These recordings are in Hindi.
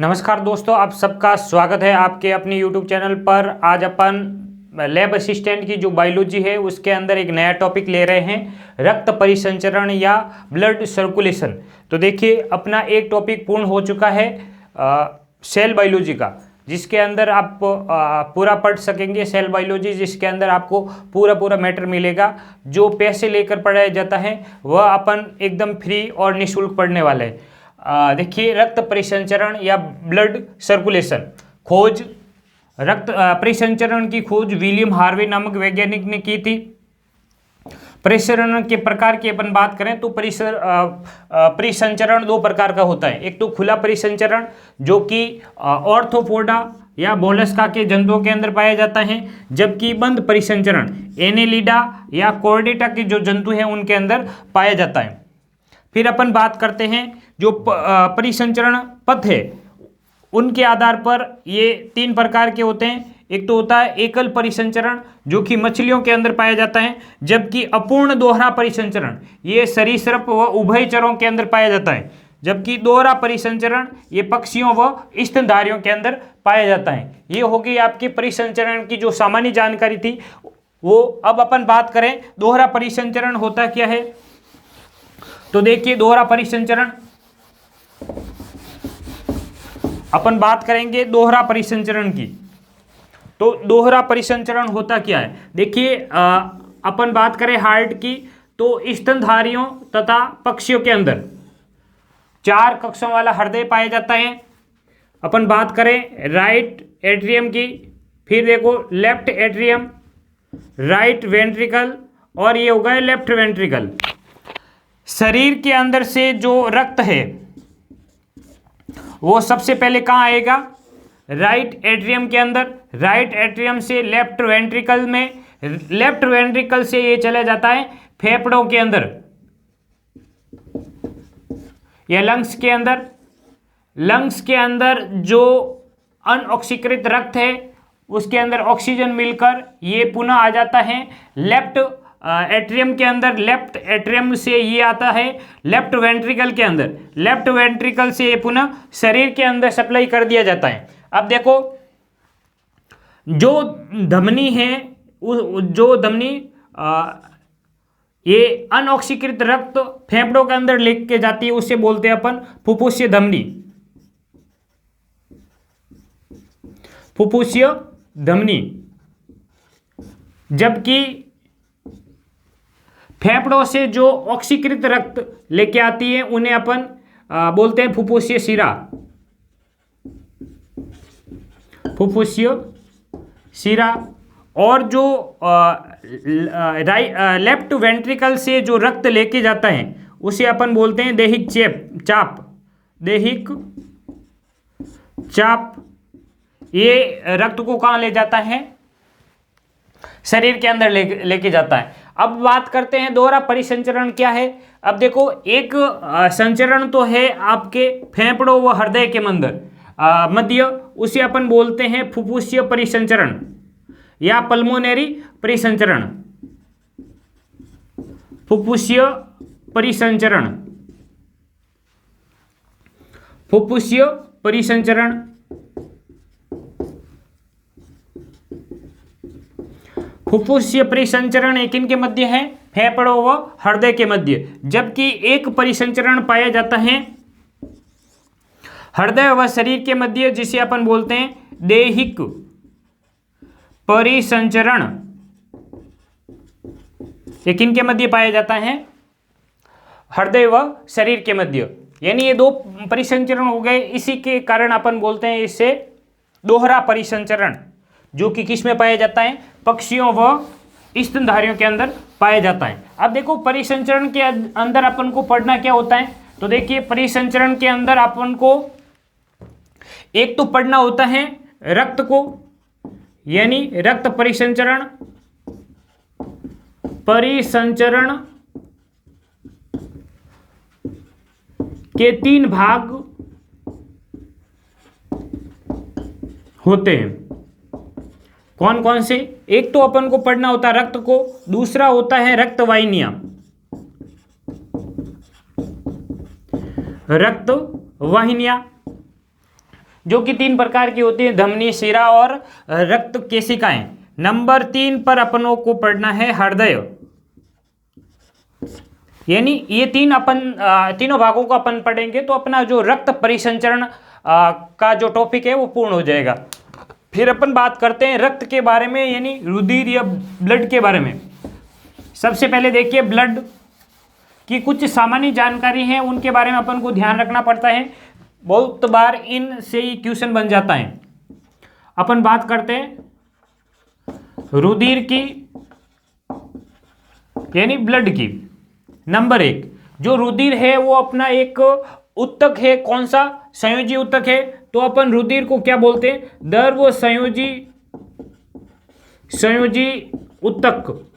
नमस्कार दोस्तों, आप सबका स्वागत है आपके अपने YouTube चैनल पर। आज अपन लैब असिस्टेंट की जो बायोलॉजी है उसके अंदर एक नया टॉपिक ले रहे हैं, रक्त परिसंचरण या ब्लड सर्कुलेशन। तो देखिए, अपना एक टॉपिक पूर्ण हो चुका है सेल बायोलॉजी का, जिसके अंदर आप पूरा पढ़ सकेंगे सेल बायोलॉजी, जिसके अंदर आपको पूरा मैटर मिलेगा। जो पैसे लेकर पढ़ाया जाता है वह अपन एकदम फ्री और निःशुल्क पढ़ने वाले हैं। देखिए, रक्त परिसंचरण या ब्लड सर्कुलेशन खोज, रक्त परिसंचरण की खोज विलियम हार्वे नामक वैज्ञानिक ने की थी। परिसंचरण के प्रकार की अपन बात करें तो परिसंचरण दो प्रकार का होता है। एक तो खुला परिसंचरण जो कि ऑर्थोपोडा या मोलस्का के जंतुओं के अंदर पाया जाता है, जबकि बंद परिसंचरण एनेलिडा या कॉर्डेटा के जो जंतु हैं उनके अंदर पाया जाता है। फिर अपन बात करते हैं जो परिसंचरण पथ है, उनके आधार पर ये तीन प्रकार के होते हैं। एक तो होता है एकल परिसंचरण जो कि मछलियों के अंदर पाया जाता है, जबकि अपूर्ण दोहरा परिसंचरण ये सरीसृप व उभयचरों के अंदर पाया जाता है, जबकि दोहरा परिसंचरण ये पक्षियों व स्तनधारियों के अंदर पाया जाता है। ये हो गई आपकी परिसंचरण की जो सामान्य जानकारी थी वो। अब अपन बात करें दोहरा परिसंचरण होता क्या है, तो देखिए दोहरा परिसंचरण अपन बात करेंगे दोहरा परिसंचरण की। तो दोहरा परिसंचरण होता क्या है, देखिए अपन बात करें हार्ट की, तो स्तनधारियों तथा पक्षियों के अंदर 4 कक्षों वाला हृदय पाया जाता है। अपन बात करें राइट एट्रियम की, फिर देखो लेफ्ट एट्रियम, राइट वेंट्रिकल और ये हो गए लेफ्ट वेंट्रिकल। शरीर के अंदर से जो रक्त है वो सबसे पहले कहाँ आएगा, राइट एट्रियम के अंदर। राइट एट्रियम से लेफ्ट वेंट्रिकल में, लेफ्ट वेंट्रिकल से ये चला जाता है फेफड़ों के अंदर या लंग्स के अंदर। लंग्स के अंदर जो अनऑक्सीकृत रक्त है उसके अंदर ऑक्सीजन मिलकर ये पुनः आ जाता है लेफ्ट एट्रियम के अंदर। लेफ्ट एट्रियम से ये आता है लेफ्ट वेंट्रिकल के अंदर। लेफ्ट वेंट्रिकल से ये पुनः शरीर के अंदर सप्लाई कर दिया जाता है। अब देखो, जो धमनी है, जो धमनी ये अनऑक्सीकृत रक्त फेफड़ों के अंदर लेके जाती है, उससे बोलते हैं अपन फुफ्फुसीय धमनी। फुफ्फुसीय धमनी। जबकि फेफड़ों से जो ऑक्सीकृत रक्त लेके आती है उन्हें अपन बोलते हैं फुफ्फुसीय शिरा। फुफ्फुसीय शिरा। और जो लेफ्ट वेंट्रिकल से जो रक्त लेके जाता है उसे अपन बोलते हैं दैहिक चाप। दैहिक चाप। ये रक्त को कहाँ ले जाता है, शरीर के अंदर लेके जाता है। अब बात करते हैं दोहरा परिसंचरण क्या है। अब देखो, एक संचरण तो है आपके फेफड़ों व हृदय के मध्य, उसे अपन बोलते हैं फुफ्फुसीय परिसंचरण या पल्मोनरी परिसंचरण। फुफ्फुसीय परिसंचरण। फुफ्फुसीय परिसंचरण। फुफ्फुसीय परिसंचरण एक इनके मध्य है, फेफड़ों व हृदय के मध्य। जबकि एक परिसंचरण पाया जाता है हृदय व शरीर के मध्य, जिसे अपन बोलते हैं दैहिक परिसंचरण। एक इनके मध्य पाया जाता है, हृदय व शरीर के मध्य। यानी ये दो परिसंचरण हो गए। इसी के कारण अपन बोलते हैं इसे दोहरा परिसंचरण, जो कि किस में पाया जाता है, पक्षियों व स्तनधारियों के अंदर पाया जाता है। अब देखो, परिसंचरण के अंदर अपन को पढ़ना क्या होता है, तो देखिए परिसंचरण के अंदर अपन को एक तो पढ़ना होता है रक्त को, यानी रक्त परिसंचरण। परिसंचरण के 3 भाग होते हैं। कौन कौन से, एक तो अपन को पढ़ना होता है रक्त को, दूसरा होता है रक्त वाहिनियां। रक्त वाहिनियां, जो कि 3 प्रकार की होती है, धमनी, शिरा और रक्त केशिकाएं। नंबर 3 पर अपनों को पढ़ना है हृदय, यानी ये तीनों भागों को अपन पढ़ेंगे तो अपना जो रक्त परिसंचरण का जो टॉपिक है वो पूर्ण हो जाएगा। फिर अपन बात करते हैं रक्त के बारे में, यानी रुधिर या ब्लड के बारे में। सबसे पहले देखिए ब्लड की कुछ सामान्य जानकारी है, उनके बारे में अपन को ध्यान रखना पड़ता है, बहुत बार इन से ही क्वेश्चन बन जाता है। अपन बात करते हैं रुधिर की यानी ब्लड की। नंबर 1, जो रुधिर है वो अपना एक उत्तक है। कौन सा? संयोजी उत्तक है। तो अपन रुधिर को क्या बोलते हैं? द्रव संयोजी उत्तक।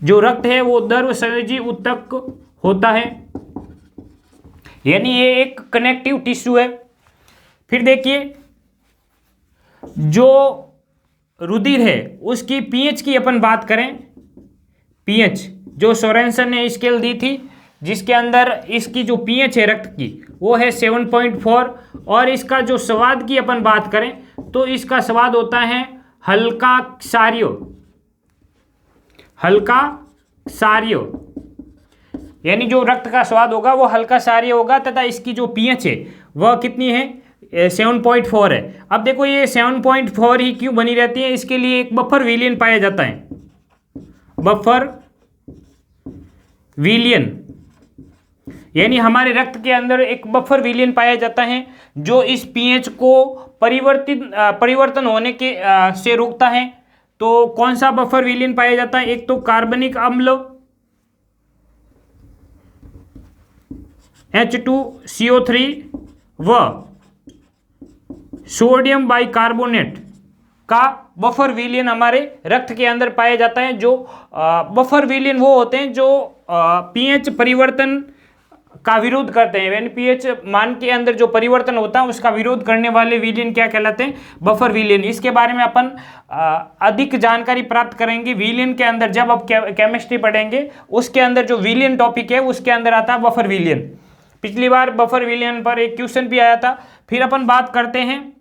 जो रक्त है वो द्रव संयोजी उत्तक होता है, यानी ये एक कनेक्टिव टिश्यू है। फिर देखिए जो रुधिर है उसकी पीएच की अपन बात करें, पीएच जो सोरेनसन ने स्केल दी थी जिसके अंदर इसकी जो पीएच है रक्त की वो है 7.4, और इसका जो स्वाद की अपन बात करें तो इसका स्वाद होता है हल्का क्षारीय, यानी जो रक्त का स्वाद होगा वो हल्का क्षारीय होगा, तथा इसकी जो पीएच है वह कितनी है? 7.4 है। अब देखो ये 7.4 ही क्यों बनी रहती है? इसके लिए एक बफर विलियन पाया जाता है। बफर विलियन यानी हमारे रक्त के अंदर एक बफर विलियन पाया जाता है जो इस पीएच को परिवर्तन होने के से रोकता है। तो कौन सा बफर विलियन पाया जाता है? एक तो कार्बनिक अम्ल H2CO3 व सोडियम बाइकार्बोनेट का बफर विलियन हमारे रक्त के अंदर पाया जाता है। जो बफर विलियन वो होते हैं जो पीएच परिवर्तन का विरोध करते हैं, यानी पीएच मान के अंदर जो परिवर्तन होता है उसका विरोध करने वाले विलियन क्या कहलाते हैं? बफर विलियन। इसके बारे में अपन अधिक जानकारी प्राप्त करेंगे विलियन के अंदर, जब आप केमिस्ट्री पढ़ेंगे उसके अंदर जो विलियन टॉपिक है उसके अंदर आता है बफर विलियन। पिछली बार बफर विलियन पर एक क्वेश्चन भी आया था। फिर अपन बात करते हैं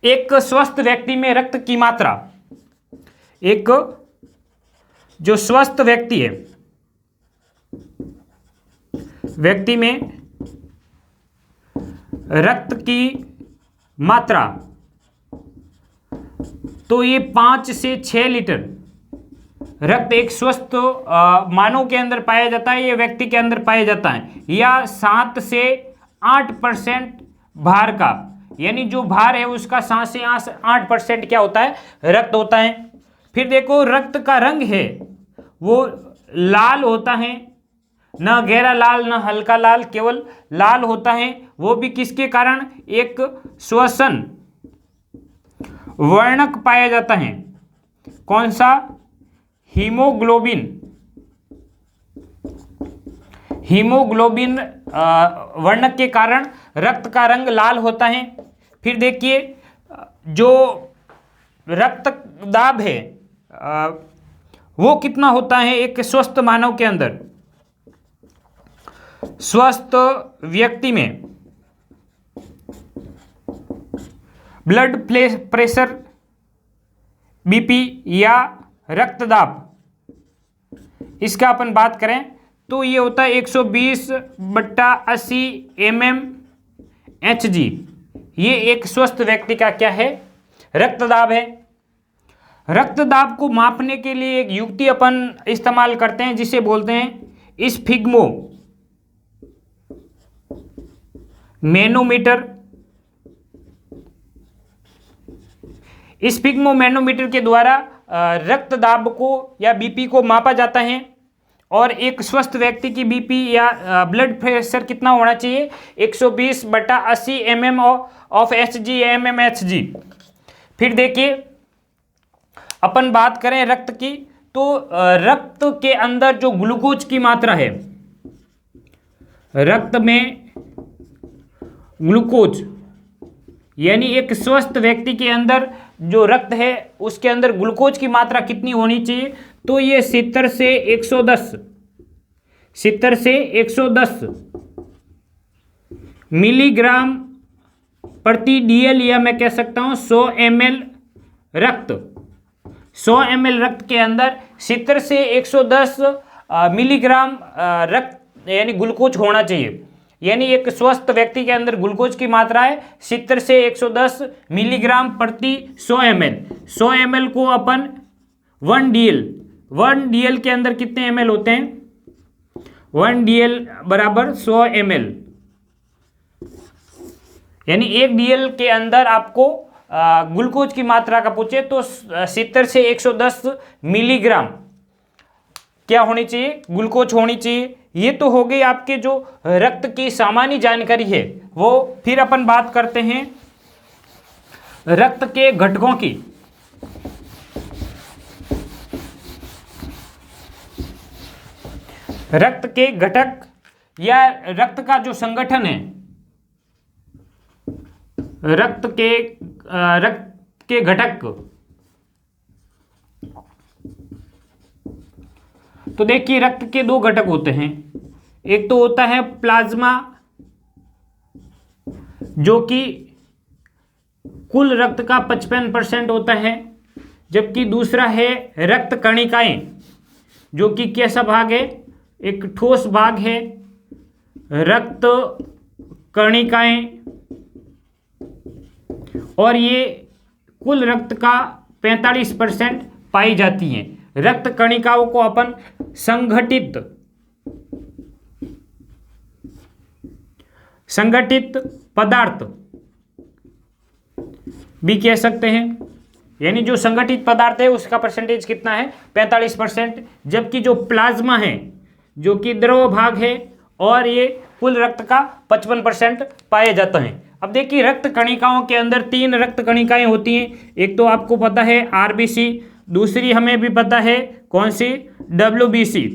एक स्वस्थ व्यक्ति में रक्त की मात्रा। एक जो स्वस्थ व्यक्ति है, व्यक्ति में रक्त की मात्रा तो ये 5 से 6 लीटर रक्त एक स्वस्थ मानव के अंदर पाया जाता है, ये व्यक्ति के अंदर पाया जाता है, या 7 से 8% भार का, यानी जो भार है उसका 7 से 8% क्या होता है? रक्त होता है। फिर देखो रक्त का रंग है वो लाल होता है, न गहरा लाल न हल्का लाल, केवल लाल होता है। वो भी किसके कारण? एक श्वसन वर्णक पाया जाता है। कौन सा? हीमोग्लोबिन वर्णक के कारण रक्त का रंग लाल होता है। फिर देखिए जो रक्त दाब है वो कितना होता है एक स्वस्थ मानव के अंदर? स्वस्थ व्यक्ति में ब्लड प्रेशर, बीपी या रक्तदाब, इसका अपन बात करें तो ये होता है 120/80 mmHg। ये एक स्वस्थ व्यक्ति का क्या है? रक्तदाब है। रक्तदाब को मापने के लिए एक युक्ति अपन इस्तेमाल करते हैं जिसे बोलते हैं स्फिग्मो मैनोमीटर। स्फिग्मो मैनोमीटर के द्वारा रक्तदाब को या बीपी को मापा जाता है, और एक स्वस्थ व्यक्ति की बीपी या ब्लड प्रेशर कितना होना चाहिए? 120/80 mmHg। फिर देखिए अपन बात करें रक्त की तो रक्त के अंदर जो ग्लूकोज की मात्रा है, रक्त में ग्लूकोज यानी एक स्वस्थ व्यक्ति के अंदर जो रक्त है उसके अंदर ग्लूकोज की मात्रा कितनी होनी चाहिए? तो ये 70 से 110 मिलीग्राम प्रति DL, या मैं कह सकता हूं 100 ml रक्त, 100 ml रक्त के अंदर 70 से 110 मिलीग्राम रक्त यानी ग्लूकोज होना चाहिए। यानी एक स्वस्थ व्यक्ति के अंदर ग्लूकोज की मात्रा है 70 से 110 मिलीग्राम प्रति 100 ml। 100 ml को अपन 1 DL के अंदर कितने ml होते हैं? 1 DL बराबर 100 ml, यानी 1 DL के अंदर आपको ग्लूकोज की मात्रा का पूछे तो 70 से 110 मिलीग्राम क्या होनी चाहिए? ग्लूकोज होनी चाहिए। ये तो हो गई आपके जो रक्त की सामान्य जानकारी है वो। फिर अपन बात करते हैं रक्त के घटकों की। रक्त के घटक या रक्त का जो संगठन है, रक्त के घटक, तो देखिए रक्त के 2 घटक होते हैं। एक तो होता है प्लाज्मा, जो कि कुल रक्त का 55% होता है, जबकि दूसरा है रक्त कणिकाएं, जो कि कैसा भाग है? एक ठोस भाग है। रक्त कणिकाएं, और ये कुल रक्त का 45% पाई जाती हैं। रक्त कणिकाओं को अपन संगठित पदार्थ भी कह सकते हैं। यानी जो संगठित पदार्थ है उसका परसेंटेज कितना है? 45%। जबकि जो प्लाज्मा है, जो कि द्रव भाग है, और ये कुल रक्त का 55% पाया जाता है। अब देखिए रक्त कणिकाओं के अंदर 3 रक्त कणिकाएं होती हैं। एक तो आपको पता है RBC, दूसरी हमें भी पता है कौन सी? WBC,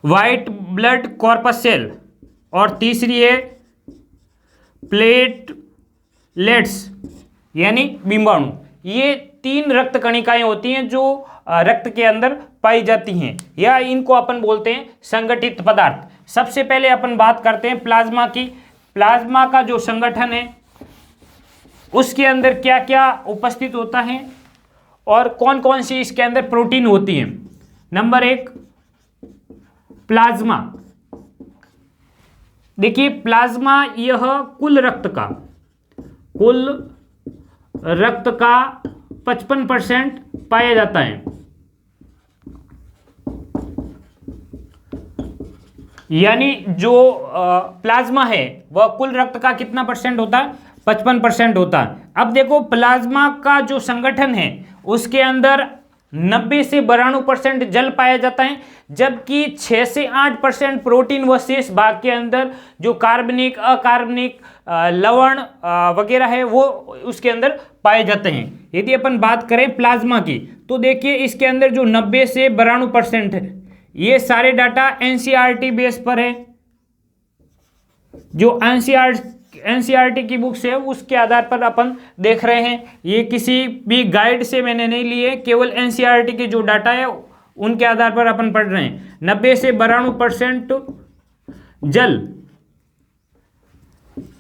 white blood corpus cell, और तीसरी है प्लेटलेट्स यानी बिंबाणु। ये 3 रक्त कणिकाएं होती हैं जो रक्त के अंदर पाई जाती हैं, या इनको अपन बोलते हैं संगठित पदार्थ। सबसे पहले अपन बात करते हैं प्लाज्मा की। प्लाज्मा का जो संगठन है उसके अंदर क्या क्या उपस्थित होता है और कौन कौन सी इसके अंदर प्रोटीन होती हैं। Number 1, plasma. देखिए प्लाज्मा यह कुल रक्त का 55% पाया जाता है। यानी जो प्लाज्मा है वह कुल रक्त का कितना परसेंट होता है? 55% होता है। अब देखो प्लाज्मा का जो संगठन है उसके अंदर 90 से 92% जल पाया जाता है, जबकि 6 से 8% प्रोटीन व शेष भाग के अंदर जो कार्बनिक, अकार्बनिक, लवण वगैरह है वो उसके अंदर पाए जाते हैं। यदि अपन बात करें प्लाज्मा की तो देखिए इसके अंदर जो 90 से 92% है, ये सारे डाटा NCERT बेस पर है। जो NCERT की बुक्स है उसके आधार पर अपन देख रहे हैं। ये किसी भी गाइड से मैंने नहीं लिए, केवल NCERT के जो डाटा है उनके आधार पर अपन पढ़ रहे हैं। 90 से 92% जल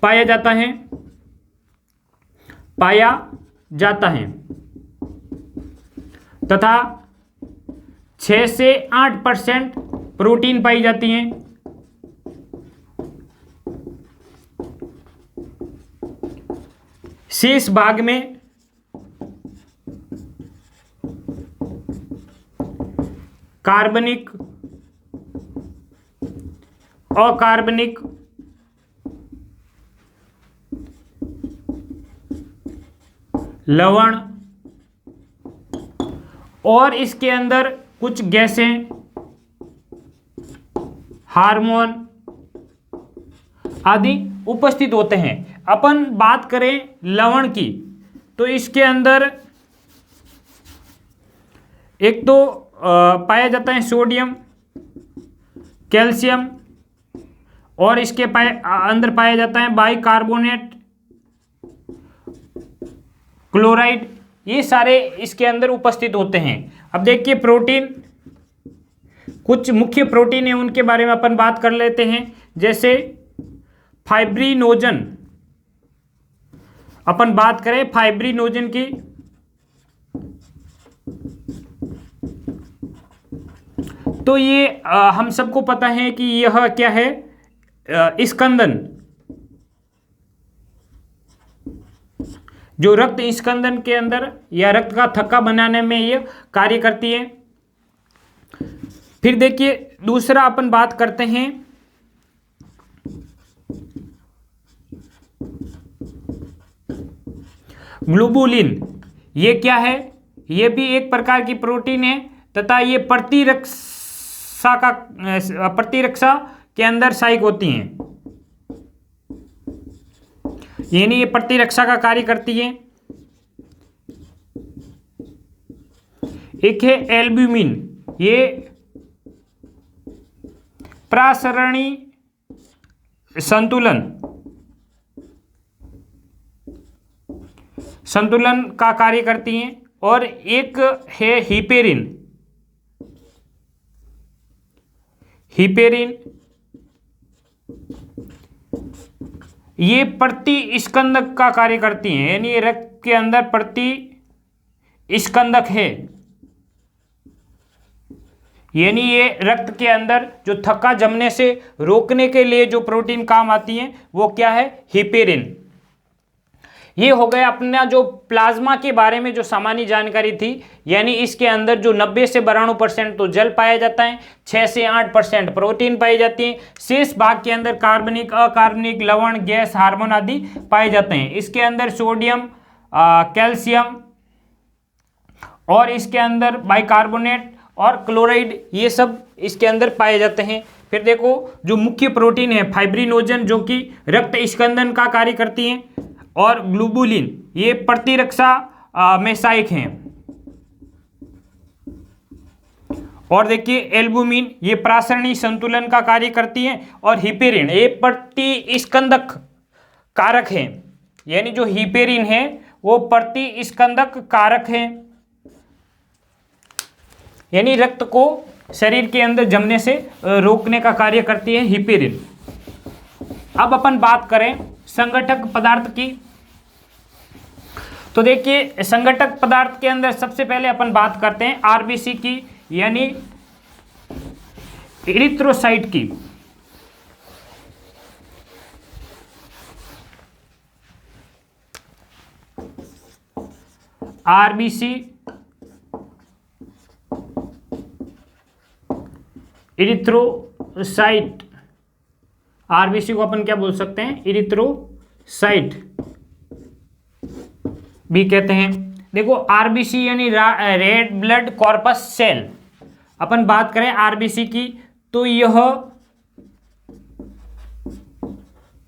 पाया जाता है तथा 6 से 8% प्रोटीन पाई जाती हैं। शेष भाग में कार्बनिक, अकार्बनिक, लवण और इसके अंदर कुछ गैसें, हार्मोन आदि उपस्थित होते हैं। अपन बात करें लवण की तो इसके अंदर एक तो पाया जाता है सोडियम, कैल्शियम, और इसके अंदर पाया जाता है बाइकार्बोनेट, क्लोराइड। ये सारे इसके अंदर उपस्थित होते हैं। अब देखिए प्रोटीन, कुछ मुख्य प्रोटीन है उनके बारे में अपन बात कर लेते हैं। जैसे फाइब्रिनोजन, अपन बात करें फाइब्रिनोजन की, तो ये हम सबको पता है कि यह क्या है, स्कंदन, जो रक्त स्कंदन के अंदर या रक्त का थक्का बनाने में ये कार्य करती है। फिर देखिए दूसरा अपन बात करते हैं ग्लोबुलिन। ये क्या है, ये भी एक प्रकार की प्रोटीन है तथा ये प्रतिरक्षा के अंदर सहायक होती हैं, यानी ये प्रतिरक्षा का कार्य करती है। एक है एल्ब्यूमिन, ये प्रासरणी संतुलन का कार्य करती हैं। और एक है हिपेरिन, ये प्रतिस्कंदक का कार्य करती हैं, यानी ये रक्त के अंदर प्रतिस्कंदक है, यानी ये रक्त के अंदर जो थक्का जमने से रोकने के लिए जो प्रोटीन काम आती है वो क्या है, हिपेरिन। ये हो गया अपना जो प्लाज्मा के बारे में जो सामान्य जानकारी थी, यानी इसके अंदर जो 90 से 92% तो जल पाया जाता है, 6 से 8% प्रोटीन पाई जाती है, शेष भाग के अंदर कार्बनिक, अकार्बनिक, लवण, गैस, हार्मोन आदि पाए जाते हैं। इसके अंदर सोडियम, कैल्शियम और इसके अंदर बाइकार्बोनेट और क्लोराइड, ये सब इसके अंदर पाए जाते हैं। फिर देखो जो मुख्य प्रोटीन है फाइब्रिनोजन, जो कि रक्त स्कंदन का कार्य करती हैं, और ग्लोबुलिन ये प्रतिरक्षा में सहायक हैं। और देखिए एल्ब्यूमिन ये प्रासरणी संतुलन का कार्य करती है, और हिपेरिन ये प्रतिस्कंदक कारक है, यानी जो हिपेरिन है वो प्रतिस्कंदक कारक है, यानी रक्त को शरीर के अंदर जमने से रोकने का कार्य करती है हिपेरिन। अब अपन बात करें संगठक पदार्थ की, तो देखिए संगठक पदार्थ के अंदर सबसे पहले अपन बात करते हैं आरबीसी की, यानी इरिथ्रोसाइट की। आरबीसी इरिथ्रोसाइट, आरबीसी को अपन क्या बोल सकते हैं, इरिथ्रोसाइट भी कहते हैं। देखो आरबीसी यानी रेड ब्लड कॉर्पस सेल, अपन बात करें आरबीसी की, तो यह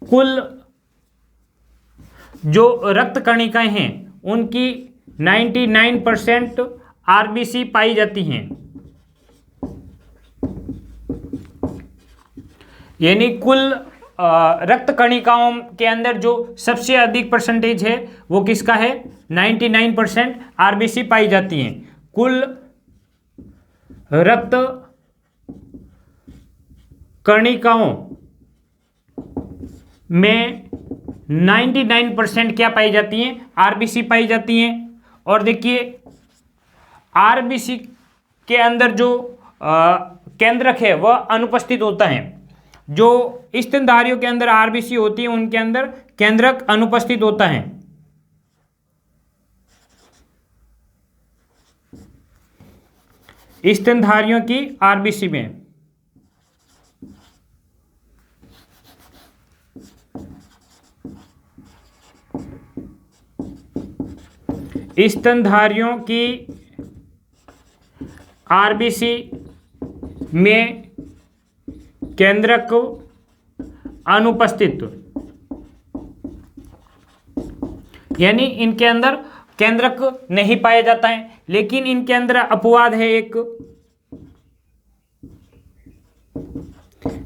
कुल जो रक्त कणिकाएं हैं उनकी 99% आरबीसी पाई जाती हैं, यानी कुल रक्त कणिकाओं के अंदर जो सबसे अधिक परसेंटेज है वो किसका है, 99% आरबीसी पाई जाती हैं। कुल रक्त कणिकाओं में 99% क्या पाई जाती हैं, आरबीसी पाई जाती हैं। और देखिए आरबीसी के अंदर जो केंद्रक है वह अनुपस्थित होता है, जो स्तनधारियों के अंदर आरबीसी होती है उनके अंदर केंद्रक अनुपस्थित होता है। स्तनधारियों की आरबीसी में स्तनधारियों की आरबीसी में केंद्रक अनुपस्थित, यानी इनके अंदर केंद्रक नहीं पाया जाता है। लेकिन इनके अंदर अपवाद है एक,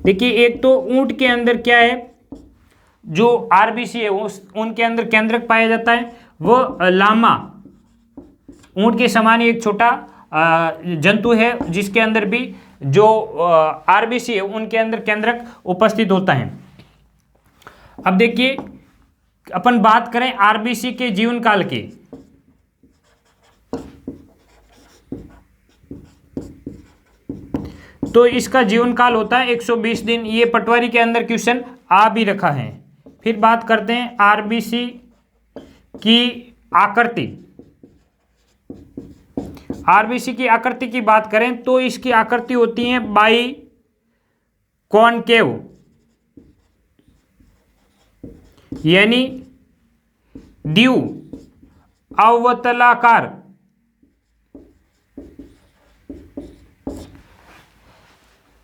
देखिए एक तो ऊंट के अंदर क्या है, जो आरबीसी है उनके अंदर केंद्रक पाया जाता है, वो लामा ऊंट के समान एक छोटा जंतु है जिसके अंदर भी जो आरबीसी है उनके अंदर केंद्रक उपस्थित होता है। अब देखिए अपन बात करें आरबीसी के जीवन काल की, तो इसका जीवन काल होता है 120 दिन। ये पटवारी के अंदर क्वेश्चन आ भी रखा है। फिर बात करते हैं आरबीसी की आकृति। आरबीसी की आकृति की बात करें तो इसकी आकृति होती है बाई कॉनकेव, यानी द्यू अवतलाकार।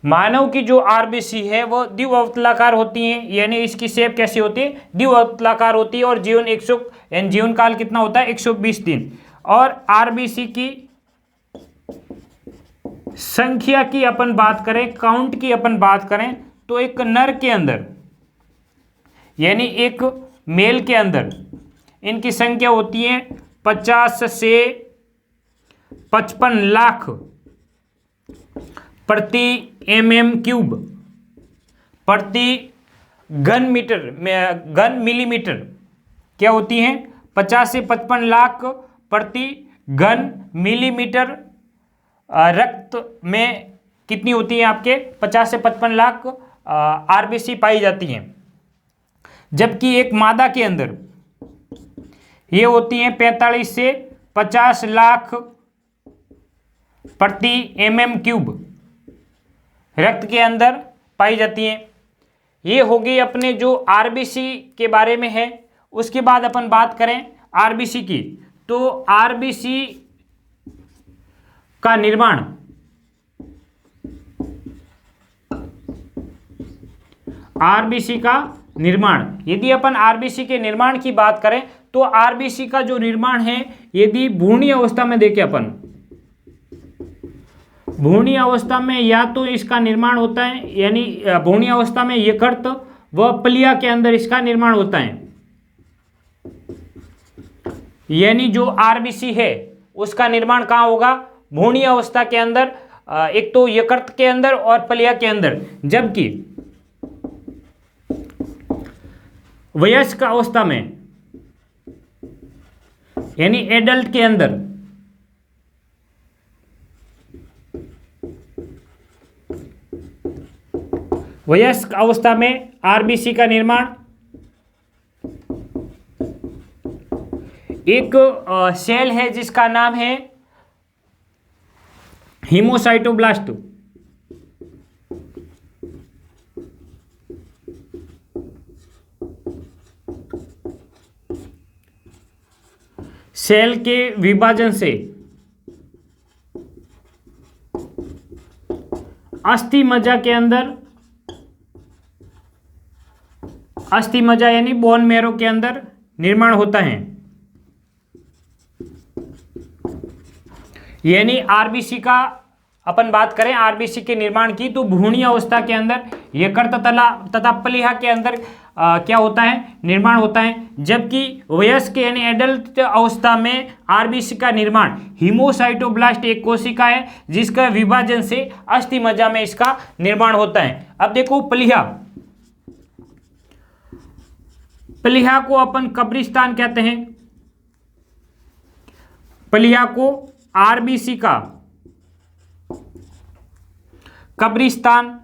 मानव की जो आरबीसी है वो द्विअवतलाकार होती है, यानी इसकी शेप कैसी होती है, द्विअवतलाकार होती है। और जीवन काल कितना होता है, 120 दिन। और आरबीसी की संख्या की अपन बात करें, काउंट की अपन बात करें, तो एक नर के अंदर यानी एक मेल के अंदर इनकी संख्या होती है 50 से 55 लाख प्रति mm³ प्रति घन मीटर में, घन मिलीमीटर क्या होती हैं, 50 से 55 लाख प्रति घन मिलीमीटर। रक्त में कितनी होती है आपके, 50 से 55 लाख आरबीसी पाई जाती हैं। जबकि एक मादा के अंदर ये होती हैं 45 से 50 लाख प्रति mm³ रक्त के अंदर पाई जाती हैं। ये होगी अपने जो आरबीसी के बारे में है। उसके बाद अपन बात करें आरबीसी की, तो आरबीसी का निर्माण, आरबीसी का निर्माण, यदि अपन आरबीसी के निर्माण की बात करें तो आरबीसी का जो निर्माण है, यदि भ्रूणीय अवस्था में देखें अपन, भ्रूणीय अवस्था में या तो इसका निर्माण होता है, यानी भ्रूणीय अवस्था में यकृत व प्लिया के अंदर इसका निर्माण होता है। यानी जो आरबीसी है उसका निर्माण कहाँ होगा, भ्रूणीय अवस्था के अंदर, एक तो यकृत के अंदर और प्लिया के अंदर। जबकि वयस्क अवस्था में यानी एडल्ट के अंदर वयस्क अवस्था में आरबीसी का निर्माण एक सेल है जिसका नाम है हीमोसाइटोब्लास्ट। सेल के विभाजन से अस्थि मज्जा के अंदर, अस्थि मज्जा यानी बोन मैरो के अंदर निर्माण होता है। यानी आरबीसी का अपन बात करें, आरबीसी के निर्माण की, तो भ्रूणीय अवस्था के अंदर यकृत तथा प्लीहा के अंदर क्या होता है, निर्माण होता है। जबकि वयस्क यानी एडल्ट अवस्था में आरबीसी का निर्माण हीमोसाइटोब्लास्ट एक कोशिका है जिसका विभाजन से अस्थि मज्जा में इसका निर्माण होता है। अब देखो प्लीहा, प्लीहा को अपन कब्रिस्तान कहते हैं। प्लीहा को आरबीसी का कब्रिस्तान,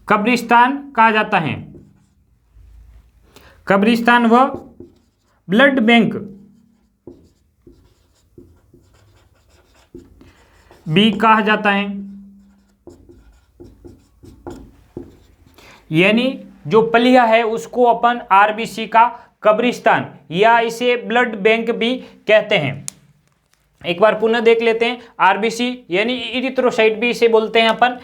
कब्रिस्तान कहा जाता है। कब्रिस्तान व ब्लड बैंक भी कहा जाता है। यानी जो प्लीहा है उसको अपन आरबीसी का कब्रिस्तान या इसे ब्लड बैंक भी कहते हैं। एक बार पुनः देख लेते हैं। आरबीसी यानी इरिथ्रोसाइट भी इसे बोलते हैं अपन।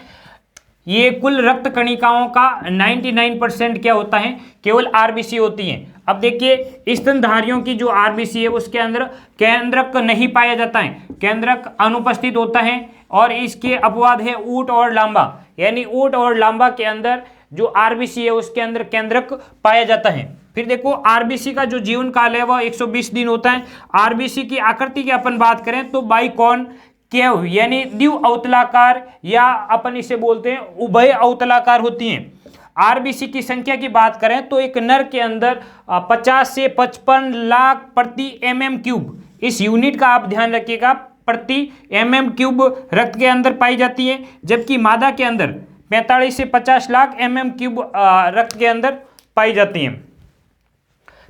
ये कुल रक्त कणिकाओं का 99% क्या होता है, केवल आरबीसी होती हैं। अब देखिए स्तनधारियों की जो आरबीसी है उसके अंदर केंद्रक नहीं पाया जाता है, केंद्रक अनुपस्थित होता है। और इसके अपवाद है ऊंट और लांबा, यानी ऊंट और लांबा के अंदर जो आरबीसी है उसके अंदर केंद्रक पाया जाता है। फिर देखो आरबीसी का जो जीवन काल है वह 120 दिन होता है। आरबीसी की आकृति की अपन बात करें तो बाइकॉन केव यानी द्वि अवतलाकार या अपन इसे बोलते हैं उभय अवतलाकार होती हैं। आरबीसी की संख्या की बात करें तो एक नर के अंदर 50 से 55 लाख प्रति mm³, इस यूनिट का आप ध्यान रखिएगा, प्रति mm³ रक्त के अंदर पाई जाती है, जबकि मादा के अंदर 45 से 50 लाख mm³ रक्त के अंदर पाई जाती हैं।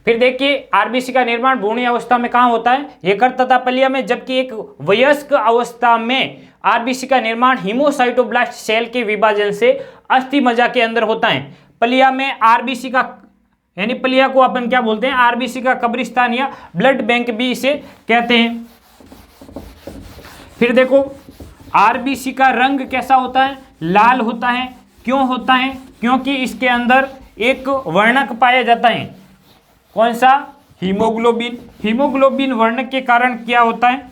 फिर देखिए आरबीसी का निर्माण भ्रूण अवस्था में कहाँ होता है, यकृत तथा पलिया में, जबकि एक वयस्क अवस्था में आरबीसी का निर्माण हीमोसाइटोब्लास्ट सेल के विभाजन से अस्थि मज्जा के अंदर होता है। पलिया में आरबीसी का यानी पलिया को अपन क्या बोलते हैं, आरबीसी का कब्रिस्तान या ब्लड बैंक भी इसे कहते हैं। फिर देखो आरबीसी का रंग कैसा होता है, लाल होता है। क्यों होता है, क्योंकि इसके अंदर एक वर्णक पाया जाता है, कौन सा, हीमोग्लोबिन। हीमोग्लोबिन वर्णक के कारण क्या होता है,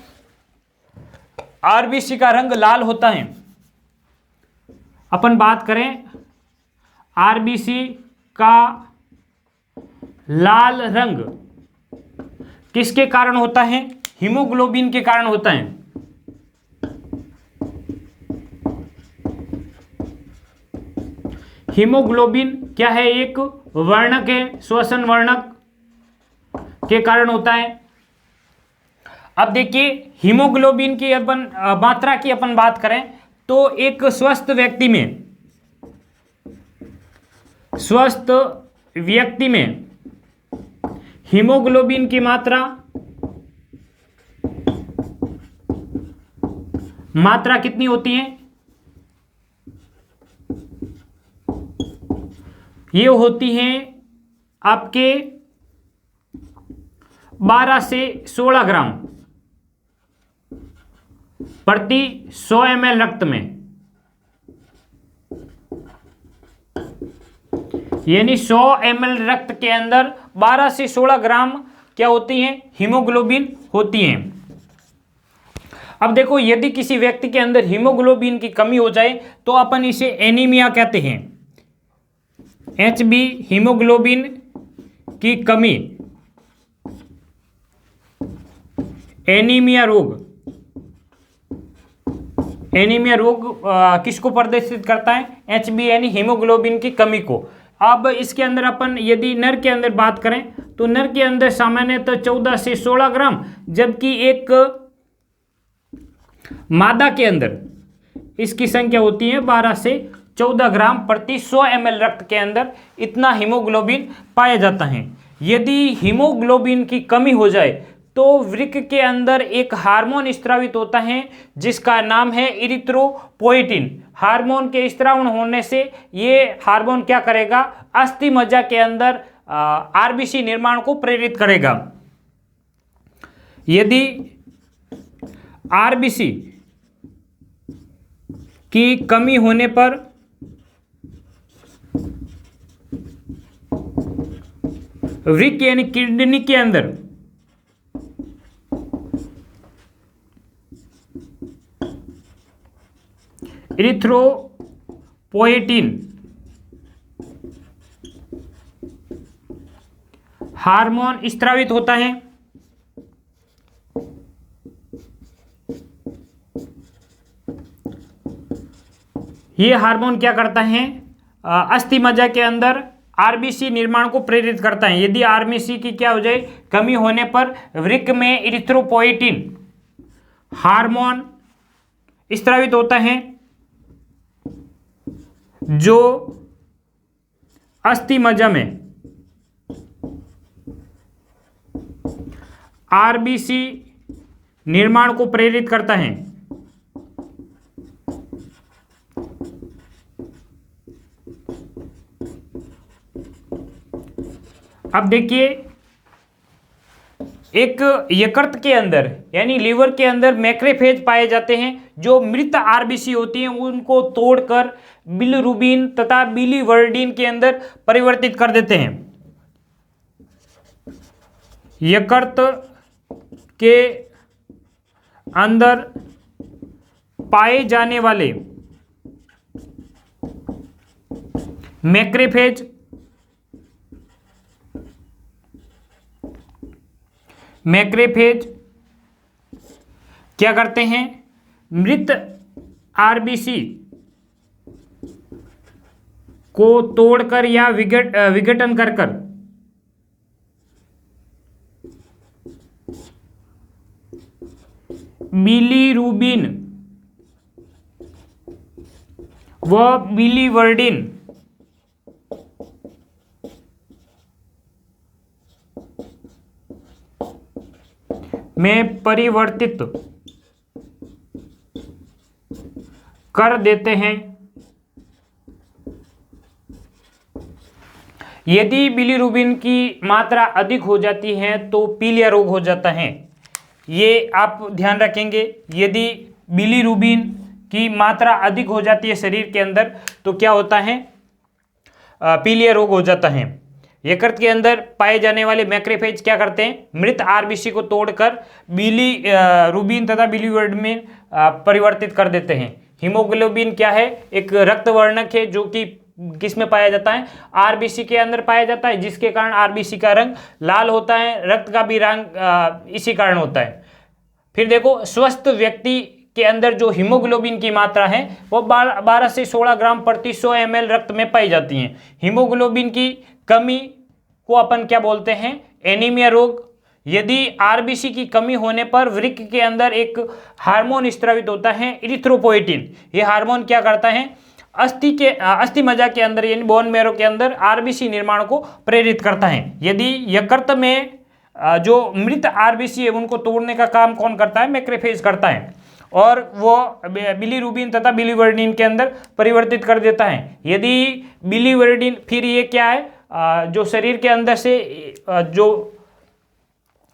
आरबीसी का रंग लाल होता है। अपन बात करें आरबीसी का लाल रंग किसके कारण होता है, हीमोग्लोबिन के कारण होता है। हीमोग्लोबिन क्या है, एक वर्णक है, श्वसन वर्णक के कारण होता है। अब देखिए हीमोग्लोबिन की अपन मात्रा की अपन बात करें तो एक स्वस्थ व्यक्ति में हीमोग्लोबिन की मात्रा कितनी होती है, ये होती है आपके 12 से 16 ग्राम प्रति 100 ml रक्त में, यानी 100 ml रक्त के अंदर 12 से 16 ग्राम क्या होती हैं, हीमोग्लोबिन होती हैं। अब देखो यदि किसी व्यक्ति के अंदर हीमोग्लोबिन की कमी हो जाए तो अपन इसे एनीमिया कहते हैं। HB हीमोग्लोबिन की कमी, एनीमिया रोग किसको प्रदर्शित करता है, HB यानी हीमोग्लोबिन की कमी को। अब इसके अंदर अपन यदि नर के अंदर बात करें तो नर के अंदर सामान्यतः 14 से 16 ग्राम, जबकि एक मादा के अंदर इसकी संख्या होती है 12 से 14 ग्राम प्रति 100 ml रक्त के अंदर, इतना हीमोग्लोबिन पाया जाता है। यदि हीमोग्लोबिन की कमी हो जाए तो वृक्क के अंदर एक हार्मोन स्रावित होता है जिसका नाम है इरिथ्रोपोएटिन। हार्मोन के स्रावण होने से ये हार्मोन क्या करेगा, अस्थि मज्जा के अंदर आरबीसी निर्माण को प्रेरित करेगा। यदि आरबीसी की कमी होने पर वृक्क यानी किडनी के अंदर इरिथ्रोपोएटिन हार्मोन स्रावित होता है। ये हार्मोन क्या करता है, अस्थि मज्जा के अंदर आरबीसी निर्माण को प्रेरित करता है। यदि आरबीसी की क्या हो जाए, कमी होने पर वृक्क में इरिथ्रोपोएटिन हार्मोन स्रावित होता है जो अस्थि मज्जा में आरबीसी निर्माण को प्रेरित करता है। अब देखिए एक यकृत के अंदर यानी लीवर के अंदर मैक्रोफेज पाए जाते हैं जो मृत आरबीसी होती हैं उनको तोड़कर बिलिरुबिन तथा बिलिवर्डिन के अंदर परिवर्तित कर देते हैं। यकृत के अंदर पाए जाने वाले मैक्रोफेज क्या करते हैं, मृत आरबीसी को तोड़कर या विघटन कर कर बिलीरुबिन व बिलीवर्डिन में परिवर्तित कर देते हैं। यदि बिलीरुबिन की मात्रा अधिक हो जाती है तो पीलिया रोग हो जाता है। ये आप ध्यान रखेंगे, यदि बिलीरुबिन की मात्रा अधिक हो जाती है शरीर के अंदर तो क्या होता है, पीलिया रोग हो जाता है। यकृत के अंदर पाए जाने वाले मैक्रोफेज क्या करते हैं, मृत आरबीसी को तोड़कर बिलीरुबिन तथा बिलीवर्डिन में परिवर्तित कर देते हैं। हीमोग्लोबिन क्या है, एक रक्तवर्णक है जो कि किस में पाया जाता है, आरबीसी के अंदर पाया जाता है, जिसके कारण आरबीसी का रंग लाल होता है, रक्त का भी रंग इसी कारण होता है। फिर देखो, स्वस्थ व्यक्ति के अंदर जो हीमोग्लोबिन की मात्रा है वो 12 से 16 ग्राम प्रति 100 ml रक्त में पाई जाती है। हीमोग्लोबिन की कमी को अपन क्या बोलते हैं, एनीमिया रोग। यदि आरबीसी की कमी होने पर वृक्क के अंदर एक हार्मोन स्रावित होता है, इरिथ्रोपोइटिन। ये हार्मोन क्या करता है, अस्थि मज्जा के अंदर यानी बोन मैरो के अंदर आरबीसी निर्माण को प्रेरित करता है। यदि यकृत में जो मृत आरबीसी है उनको तोड़ने का काम कौन करता है, मैक्रोफेज करता है, और वो बिलीरुबिन तथा बिलीवर्डिन के अंदर परिवर्तित कर देता है। यदि बिलीवर्डिन, फिर ये क्या है, जो शरीर के अंदर से जो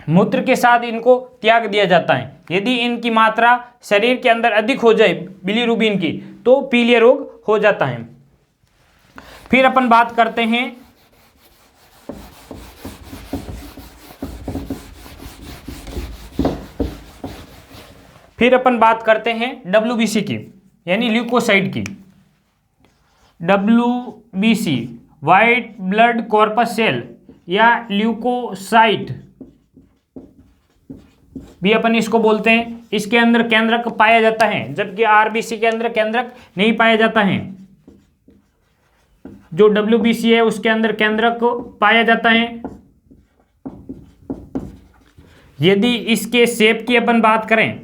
मूत्र के साथ इनको त्याग दिया जाता है। यदि इनकी मात्रा शरीर के अंदर अधिक हो जाए बिलीरुबिन की तो पीलिया रोग हो जाता है। फिर अपन बात करते हैं WBC की, यानी ल्यूकोसाइट की। WBC white blood corpus cell या ल्यूकोसाइट भी अपन इसको बोलते हैं। इसके अंदर केंद्रक पाया जाता है, जबकि आरबीसी के अंदर केंद्रक नहीं पाया जाता है। जो WBC है उसके अंदर केंद्रक पाया जाता है। यदि इसके शेप की अपन बात करें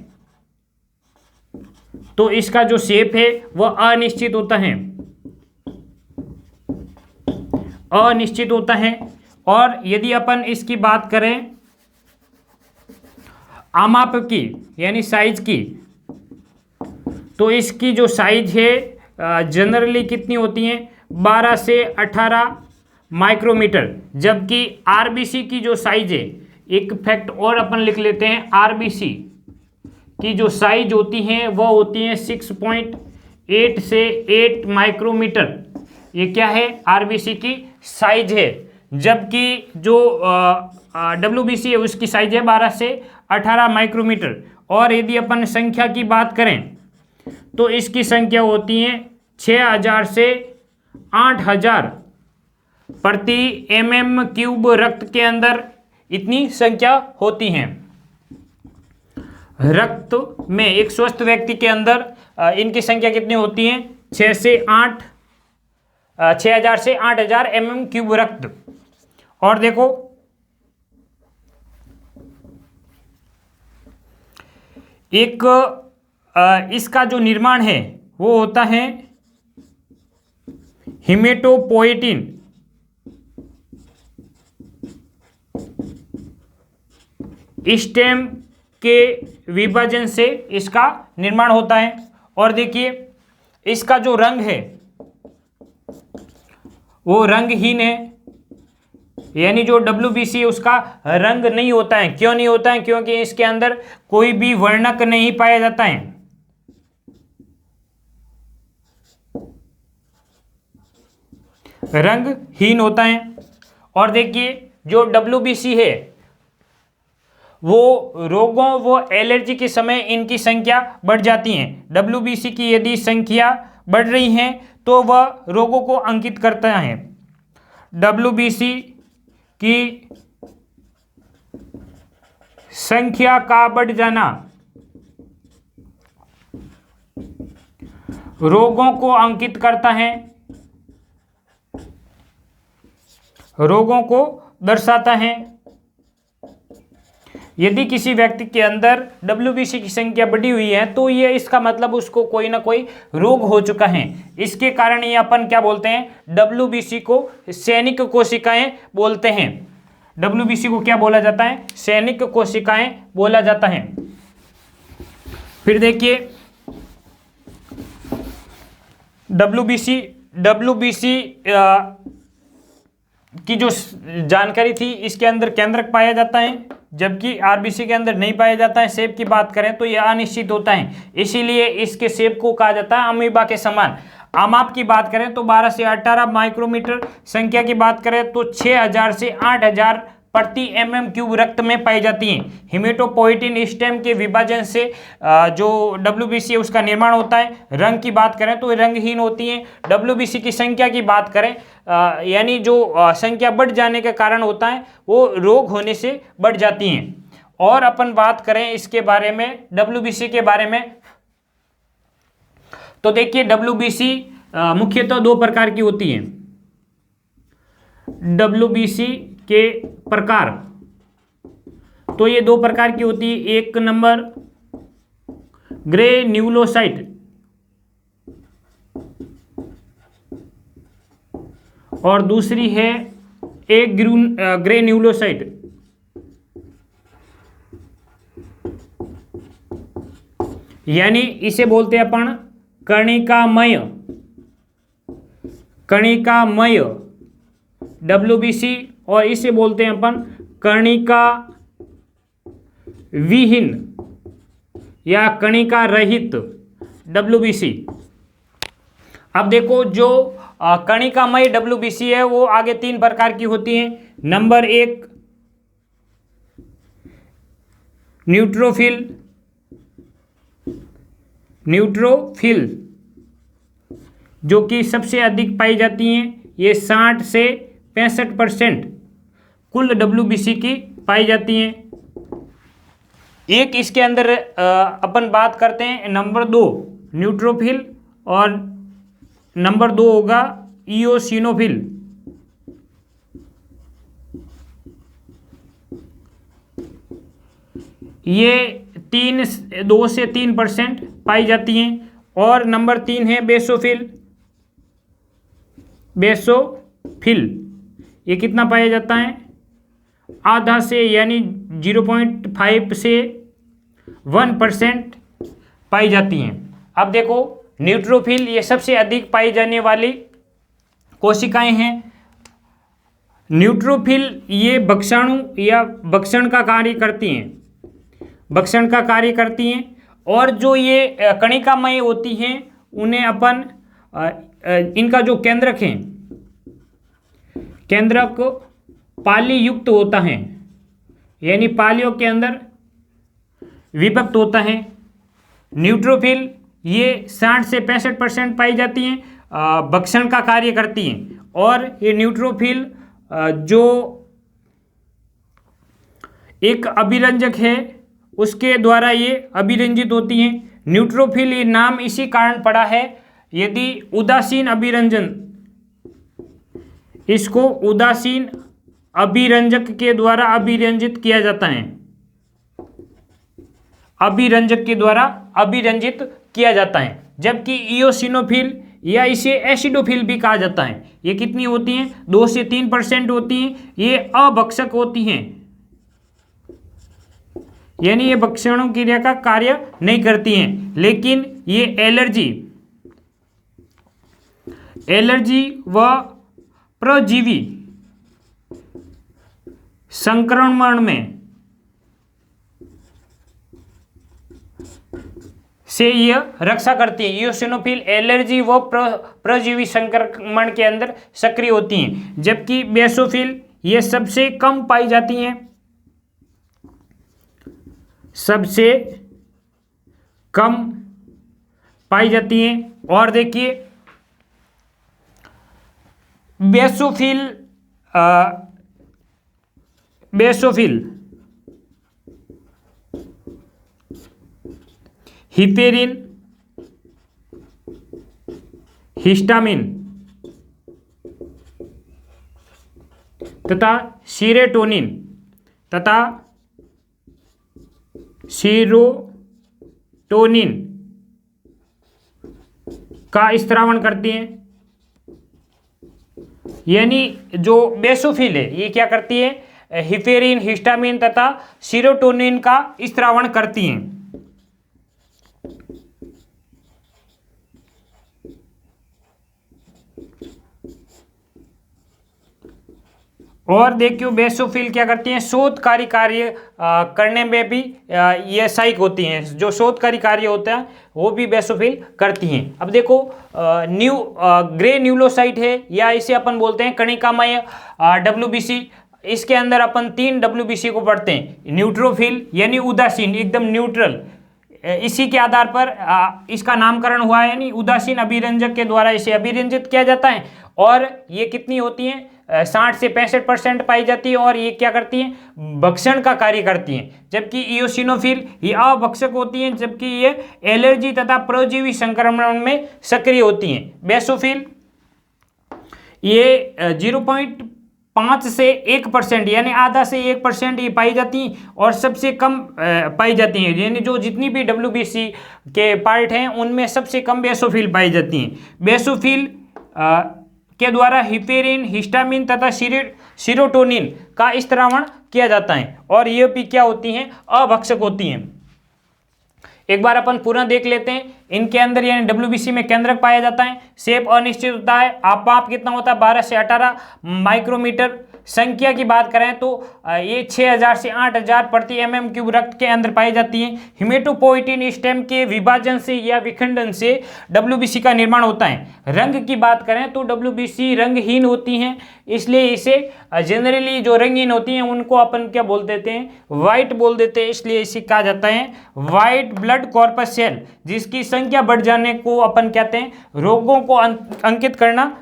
तो इसका जो शेप है वह अनिश्चित होता है। और यदि अपन इसकी बात करें आमाप की यानी साइज की, तो इसकी जो साइज है जनरली कितनी होती है, 12 से 18 माइक्रोमीटर। जबकि आरबीसी की जो साइज है, एक फैक्ट और अपन लिख लेते हैं, आरबीसी की जो साइज होती है वह होती है 6.8 से 8 माइक्रोमीटर। ये क्या है, आरबीसी की साइज है। जबकि जो WBC है उसकी साइज है 12 से 18 माइक्रोमीटर। और यदि अपन संख्या की बात करें तो इसकी संख्या होती है 6000 से 8000 प्रति mm³ रक्त के अंदर इतनी संख्या होती है। रक्त में एक स्वस्थ व्यक्ति के अंदर इनकी संख्या कितनी होती है, 6000 से 8000 mm³ रक्त। और देखो, एक इसका जो निर्माण है वो होता है हिमेटोपोएटिन। स्टेम के विभाजन से इसका निर्माण होता है। और देखिए, इसका जो रंग है वो रंगहीन है, यानी जो WBC है उसका रंग नहीं होता है। क्यों नहीं होता है, क्योंकि इसके अंदर कोई भी वर्णक नहीं पाया जाता है। रंगहीन होता है। और देखिए, जो WBC है वो रोगों वो एलर्जी के समय इनकी संख्या बढ़ जाती है। WBC की यदि संख्या बढ़ रही है तो वह रोगों को अंकित करता है। WBC की संख्या का बढ़ जाना रोगों को अंकित करता है, रोगों को दर्शाता है। यदि किसी व्यक्ति के अंदर WBC की संख्या बढ़ी हुई है तो ये इसका मतलब उसको कोई ना कोई रोग हो चुका है। इसके कारण ये अपन क्या बोलते हैं, WBC को सैनिक कोशिकाएं बोलते हैं। WBC को क्या बोला जाता है, सैनिक कोशिकाएं बोला जाता है। फिर देखिए WBC की जो जानकारी थी, इसके अंदर केंद्रक पाया जाता है, जबकि RBC के अंदर नहीं पाया जाता है। शेप की बात करें तो यह अनिश्चित होता है, इसीलिए इसके शेप को कहा जाता है अमीबा के समान। आमाप की बात करें तो 12 से 18 माइक्रोमीटर, संख्या की बात करें तो 6000 से 8000 प्रति mm³ रक्त में पाई जाती हैं। हिमेटोपोइटिन स्टेम के विभाजन से जो WBC है उसका निर्माण होता है। रंग की बात करें तो रंगहीन होती हैं। WBC की संख्या की बात करें यानी जो संख्या बढ़ जाने के कारण होता है वो रोग होने से बढ़ जाती हैं। और अपन बात करें इसके बारे में, WBC के बारे में, तो देखिए WBC मुख्यतः 2 प्रकार की होती हैं। WBC के प्रकार तो ये 2 प्रकार की होती है। एक नंबर ग्रेन्युलोसाइट और दूसरी है ग्रेन्युलोसाइट। यानी इसे बोलते हैं अपन कणिकामय WBC, और इसे बोलते हैं अपन कणिका विहीन या कणिका रहित WBC। अब देखो जो कणिकामय WBC है वो आगे 3 प्रकार की होती हैं। नंबर 1 न्यूट्रोफिल जो कि सबसे अधिक पाई जाती हैं। ये 60 से 65% कुल WBC की पाई जाती हैं। एक इसके अंदर अपन बात करते हैं नंबर 2 न्यूट्रोफिल, और नंबर 2 होगा इओसिनोफिल। ये 2 से 3% पाई जाती हैं। और नंबर 3 है बेसोफिल। ये कितना पाया जाता है, आधा से यानी 0.5 से 1% पाई जाती हैं। अब देखो न्यूट्रोफिल ये सबसे अधिक पाई जाने वाली कोशिकाएं हैं। न्यूट्रोफिल ये भक्षाणु या भक्षण का कार्य करती हैं, और जो ये कणिकामय होती हैं उन्हें अपन इनका जो केंद्रक पाली युक्त होता है, यानी पालियों के अंदर विभक्त होता है। न्यूट्रोफिल ये 60 से 65% पाई जाती हैं, भक्षण का कार्य करती हैं। और ये न्यूट्रोफिल जो एक अभिरंजक है उसके द्वारा ये अभिरंजित होती हैं। न्यूट्रोफिल ये नाम इसी कारण पड़ा है, यदि उदासीन अभिरंजन, इसको उदासीन अभिरंजक के द्वारा अभिरंजित किया जाता है, अभिरंजक के द्वारा अभिरंजित किया जाता है। जबकि इओसिनोफिल या इसे एसिडोफिल भी कहा जाता है, ये कितनी होती हैं, 2 से 3% होती हैं। ये अभक्षक होती हैं, यानी ये भक्षणों क्रिया का कार्य नहीं करती हैं, लेकिन ये एलर्जी व परजीवी संक्रमण में से यह रक्षा करती है। इओसिनोफिल एलर्जी व परजीवी संक्रमण के अंदर सक्रिय होती हैं, जबकि बेसोफिल ये सबसे कम पाई जाती हैं, सबसे कम पाई जाती हैं। और देखिए बेसोफिल हिपेरिन हिस्टामिन तथा सीरोटोनिन का स्त्रावण करती हैं। यानी जो बेसोफिल है ये क्या करती है, हिफेरिन, हिस्टामिन तथा सीरोटोनिन का स्त्रावण करती हैं। और देखियो बेसोफिल क्या करती हैं, शोधकारी कार्य करने में भी ये सहायक होती हैं। जो शोधकारी कार्य होता है वो भी बेसोफिल करती हैं। अब देखो ग्रे न्यूक्लियोसाइट है या इसे अपन बोलते हैं कणिकामय WBC। इसके अंदर अपन 3 WBC को पढ़ते हैं। न्यूट्रोफिल यानी उदासीन, एकदम न्यूट्रल, इसी के आधार पर इसका नामकरण हुआ है, यानी उदासीन अभिरंजक के द्वारा इसे अभिरंजित किया जाता है। और ये कितनी होती हैं, 60 से 65% पाई जाती है। और ये क्या करती हैं, भक्षण का कार्य करती हैं। जबकि इओसिनोफिल ये अभक्षक होती हैं, जबकि ये एलर्जी तथा परजीवी संक्रमण में सक्रिय होती हैं। बेसोफिल ये 0.5 से 1% यानी आधा से 1% ये पाई जाती हैं और सबसे कम पाई जाती हैं। यानी जो जितनी भी WBC के पार्ट हैं उनमें सबसे कम बेसोफिल पाई जाती हैं। बेसोफिल के द्वारा हिफेरिन, हिस्टामिन तथा सीरोटोनिन का स्त्रावण किया जाता है और ये भी क्या होती हैं, अभक्षक होती हैं। एक बार अपन पुनः देख लेते हैं। इनके अंदर यानी WBC में केंद्रक पाया जाता है। शेप अनिश्चित होता है। माप कितना होता है, 12 से 18 माइक्रोमीटर। संख्या की बात करें तो ये 6000 से 8000 प्रति mm³ रक्त के अंदर पाई जाती है। हिमेटोपोइटिन स्टेम के विभाजन से या विखंडन से WBC का निर्माण होता है। रंग की बात करें तो WBC रंगहीन होती हैं, इसलिए इसे जनरली जो रंगहीन होती हैं उनको अपन क्या बोल देते हैं, वाइट बोल देते हैं। इसलिए इसे कहा जाता है वाइट ब्लड कॉर्पस सेल, जिसकी संख्या बढ़ जाने को अपन कहते हैं रोगों को अंकित करना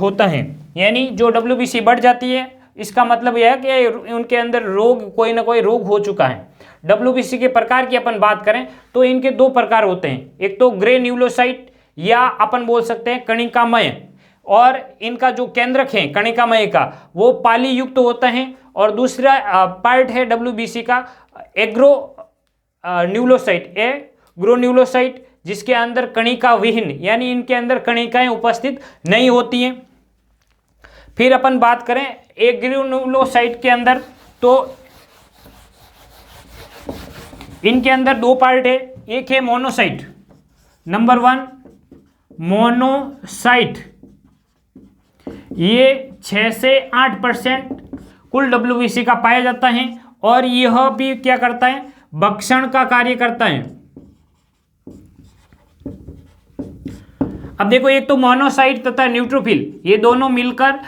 होता है। यानी जो WBC बढ़ जाती है इसका मतलब यह है कि उनके अंदर रोग, कोई ना कोई रोग हो चुका है। WBC के प्रकार की अपन बात करें तो इनके 2 प्रकार होते हैं। एक तो ग्रे न्यूक्लियोसाइट या अपन बोल सकते हैं कणिकामय, और इनका जो केंद्रक है कणिकामय का वो पाली युक्त होता है। और दूसरा पार्ट है WBC का एग्रो न्यूक्लियोसाइट, जिसके अंदर कणिका विहीन यानी इनके अंदर कणिकाएं उपस्थित नहीं होती हैं। फिर अपन बात करें एग्रोन्यूक्लियोसाइट के अंदर तो इनके अंदर 2 पार्ट है। एक है मोनोसाइट, नंबर 1 मोनोसाइट, ये 6 से 8% कुल WBC का पाया जाता है और यह भी क्या करता है, भक्षण का कार्य करता है। अब देखो एक तो मोनोसाइट तथा न्यूट्रोफिल ये दोनों मिलकर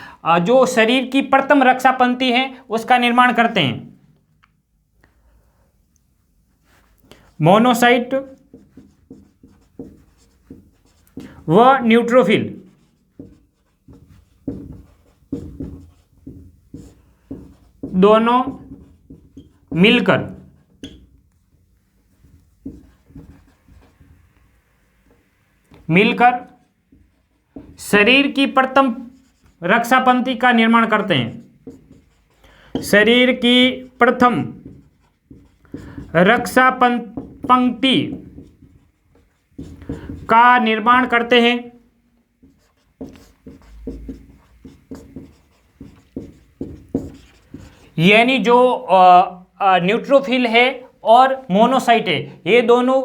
जो शरीर की प्रथम रक्षा पंक्ति है उसका निर्माण करते हैं। मोनोसाइट व न्यूट्रोफिल दोनों मिलकर शरीर की प्रथम रक्षा पंक्ति का निर्माण करते हैं। शरीर की प्रथम रक्षा पंक्ति का निर्माण करते हैं। यानी जो न्यूट्रोफिल है और मोनोसाइट है ये दोनों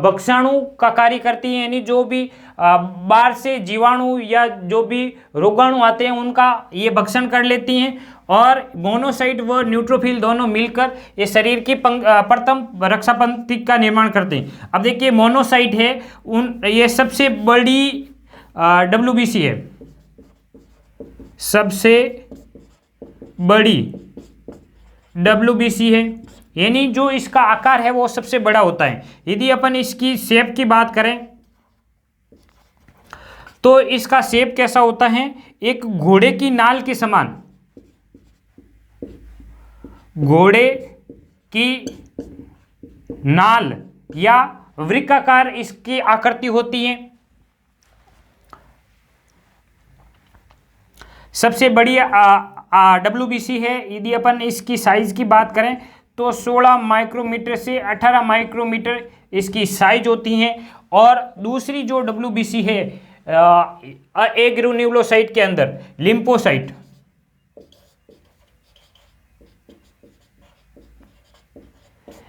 भक्षाणु का कार्य करती हैं। यानी जो भी बाहर से जीवाणु या जो भी रोगाणु आते हैं उनका ये भक्षण कर लेती हैं। और मोनोसाइट व न्यूट्रोफिल दोनों मिलकर ये शरीर की प्रथम रक्षा पंक्ति का निर्माण करते हैं। अब देखिए मोनोसाइट है ये सबसे बड़ी WBC है, सबसे बड़ी WBC है, यानी जो इसका आकार है वो सबसे बड़ा होता है। यदि अपन इसकी शेप की बात करें तो इसका शेप कैसा होता है, एक घोड़े की नाल के समान, घोड़े की नाल या वृक्काकार इसकी आकृति होती है। सबसे बड़ी WBC है, यदि अपन इसकी साइज की बात करें तो 16 माइक्रोमीटर से 18 माइक्रोमीटर इसकी साइज होती है। और दूसरी जो WBC है एग्रेन्युलोसाइट के अंदर लिम्फोसाइट,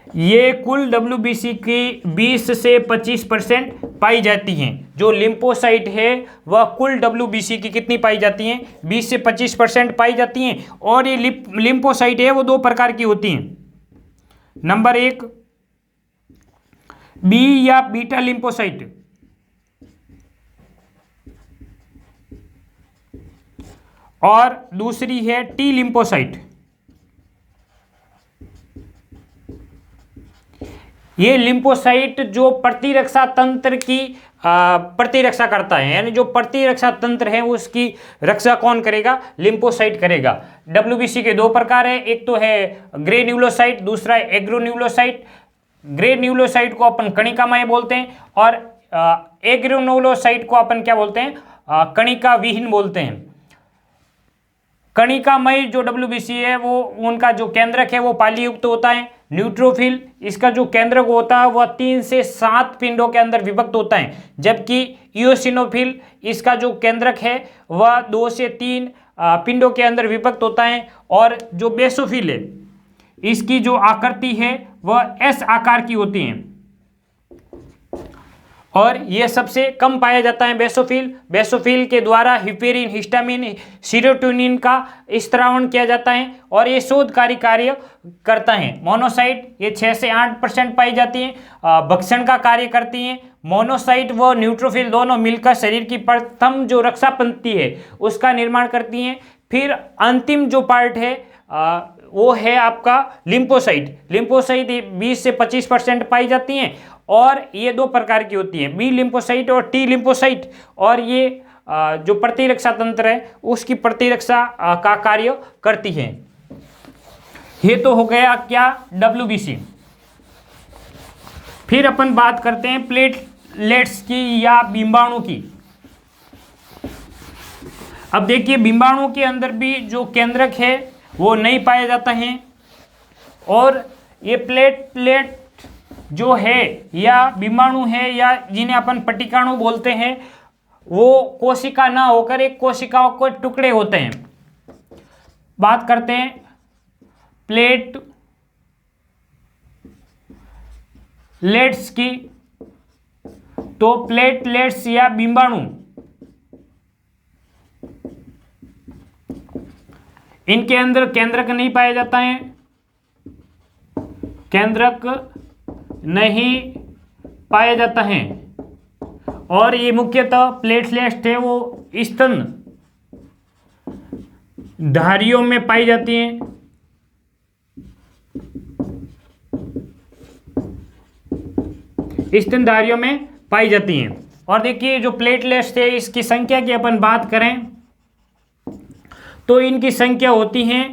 ये कुल WBC की 20 से 25% पाई जाती हैं। जो लिम्फोसाइट है वह कुल WBC की कितनी पाई जाती हैं, 20 से 25% पाई जाती हैं। और ये लिम्फोसाइट है वो दो प्रकार की होती हैं। नंबर एक बी या बीटा लिम्फोसाइट, और दूसरी है टी लिम्फोसाइट। ये लिम्फोसाइट जो प्रतिरक्षा तंत्र की प्रतिरक्षा करता है, यानी जो प्रतिरक्षा तंत्र है उसकी रक्षा कौन करेगा, लिम्फोसाइट करेगा। WBC के दो प्रकार है, एक तो है ग्रेन्युलोसाइट, दूसरा है एग्रेन्युलोसाइट। ग्रेन्युलोसाइट को अपन कणिकामय बोलते हैं और एग्रेन्युलोसाइट को अपन क्या बोलते हैं, कणिका विहीन बोलते हैं। कणिकामय जो WBC है वो उनका जो केंद्रक है वो पालीयुक्त होता है। न्यूट्रोफिल इसका जो केंद्रक होता है वह 3 से 7 पिंडों के अंदर विभक्त होता है, जबकि इओसिनोफिल इसका जो केंद्रक है वह 2 से 3 पिंडों के अंदर विभक्त होता है। और जो बेसोफिल है इसकी जो आकृति है वह S आकार की होती है और यह सबसे कम पाया जाता है बेसोफिल। बेसोफिल के द्वारा हिपेरिन, हिस्टामिन, सीरोटोनिन का स्त्रावण किया जाता है और ये शोधकारी कार्य करता है। मोनोसाइट ये 6 से 8% पाई जाती है, भक्षण का कार्य करती हैं। मोनोसाइट व न्यूट्रोफिल दोनों मिलकर शरीर की प्रथम जो रक्षा पंक्ति है उसका निर्माण करती हैं। फिर अंतिम जो पार्ट है वो है आपका लिम्फोसाइट। लिम्फोसाइट 20 से 25% पाई जाती हैं और ये दो प्रकार की होती हैं, बी लिम्फोसाइट और टी लिम्फोसाइट। और ये जो प्रतिरक्षा तंत्र है उसकी प्रतिरक्षा का कार्य करती है। ये तो हो गया क्या, WBC। फिर अपन बात करते हैं प्लेटलेट्स की या बिंबाणु की। अब देखिए बिंबाणु के अंदर भी जो केंद्रक है वो नहीं पाया जाता है और ये प्लेटलेट जो है या बिंबाणु है या जिन्हें अपन पटिकाणु बोलते हैं वो कोशिका ना होकर एक कोशिकाओं के टुकड़े होते हैं। बात करते हैं प्लेटलेट्स की, तो प्लेटलेट्स या बिंबाणु इनके अंदर केंद्रक नहीं पाया जाता है, केंद्रक नहीं पाया जाता है और ये मुख्यतः प्लेटलेट्स है वो स्तन धारियों में पाई जाती हैं। स्तनधारियों में पाई जाती हैं। और देखिए जो प्लेटलेट्स है इसकी संख्या की अपन बात करें तो इनकी संख्या होती है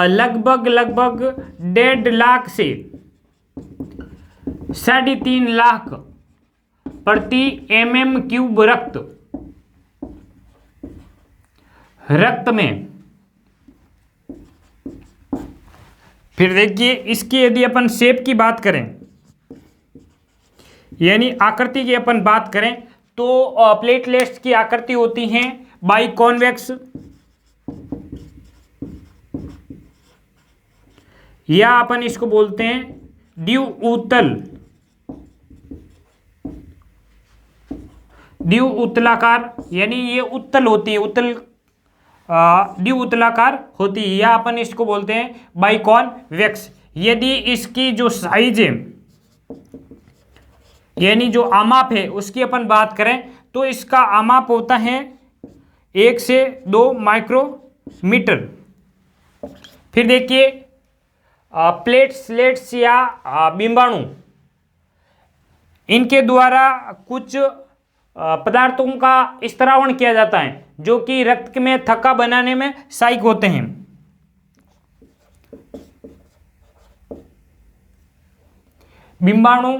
लगभग 1.5 लाख से 3.5 लाख प्रति mm³ रक्त में। फिर देखिए इसकी यदि अपन शेप की बात करें यानी आकृति की अपन बात करें तो प्लेटलेट्स की आकृति होती हैं बाइकॉन्वेक्स या अपन इसको बोलते हैं द्विउतलाकार, यानी ये उत्तल होती है, द्विउतलाकार होती है या अपन इसको बोलते हैं बाइकॉन्वेक्स। यदि इसकी जो साइज है यानी जो आमाप है उसकी अपन बात करें तो इसका आमाप होता है 1 से 2 माइक्रोमीटर। फिर देखिए प्लेटलेट्स या बिंबाणु इनके द्वारा कुछ पदार्थों का स्त्रावण किया जाता है जो कि रक्त में थक्का बनाने में सहायक होते हैं। बिंबाणु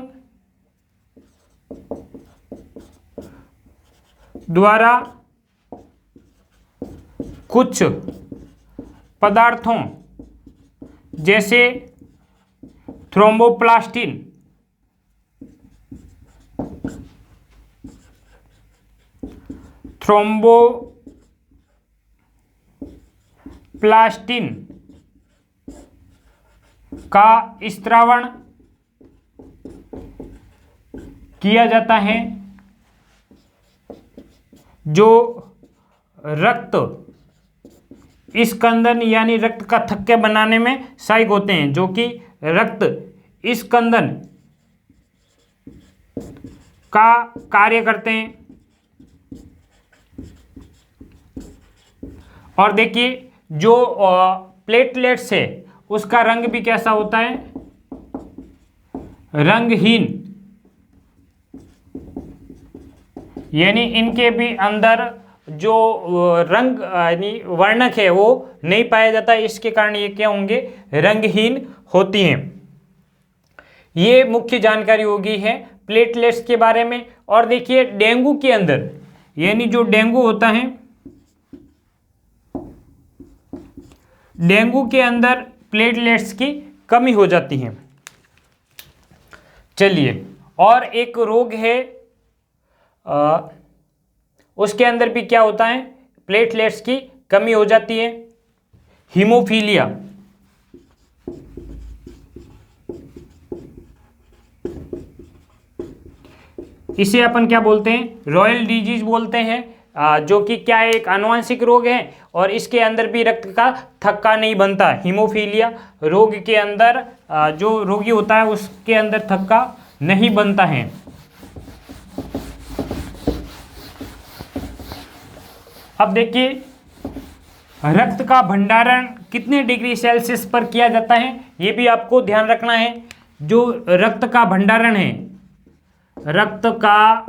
द्वारा कुछ पदार्थों जैसे थ्रोम्बोप्लास्टिन, का स्त्रावण किया जाता है, जो रक्त स्कंदन यानी रक्त का थक्के बनाने में सहायक होते हैं, जो कि रक्त स्कंदन का कार्य करते हैं। और देखिए जो प्लेटलेट्स है उसका रंग भी कैसा होता है, रंगहीन, यानी इनके भी अंदर जो रंग यानी वर्णक है वो नहीं पाया जाता, इसके कारण ये क्या होंगे, रंगहीन होती हैं। ये मुख्य जानकारी होगी है प्लेटलेट्स के बारे में। और देखिए डेंगू के अंदर, यानी जो डेंगू होता है, डेंगू के अंदर प्लेटलेट्स की कमी हो जाती है। चलिए, और एक रोग है उसके अंदर भी क्या होता है, प्लेटलेट्स की कमी हो जाती है, हीमोफीलिया। इसे अपन क्या बोलते हैं, रॉयल डिजीज बोलते हैं, जो कि क्या है, एक आनुवंशिक रोग है और इसके अंदर भी रक्त का थक्का नहीं बनता। हीमोफीलिया रोग के अंदर जो रोगी होता है उसके अंदर थक्का नहीं बनता है। अब देखिए रक्त का भंडारण कितने डिग्री सेल्सियस पर किया जाता है, ये भी आपको ध्यान रखना है। जो रक्त का भंडारण है, रक्त का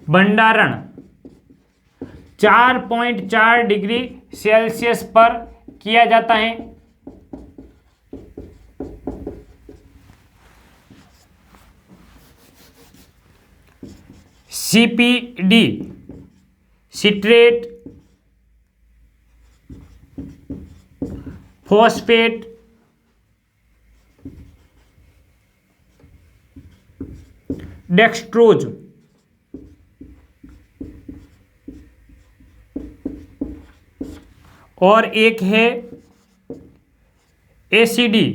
भंडारण 4.4 डिग्री सेल्सियस पर किया जाता है। CPD, सिट्रेट फॉस्फेट डेक्सट्रोज, और एक है ACD,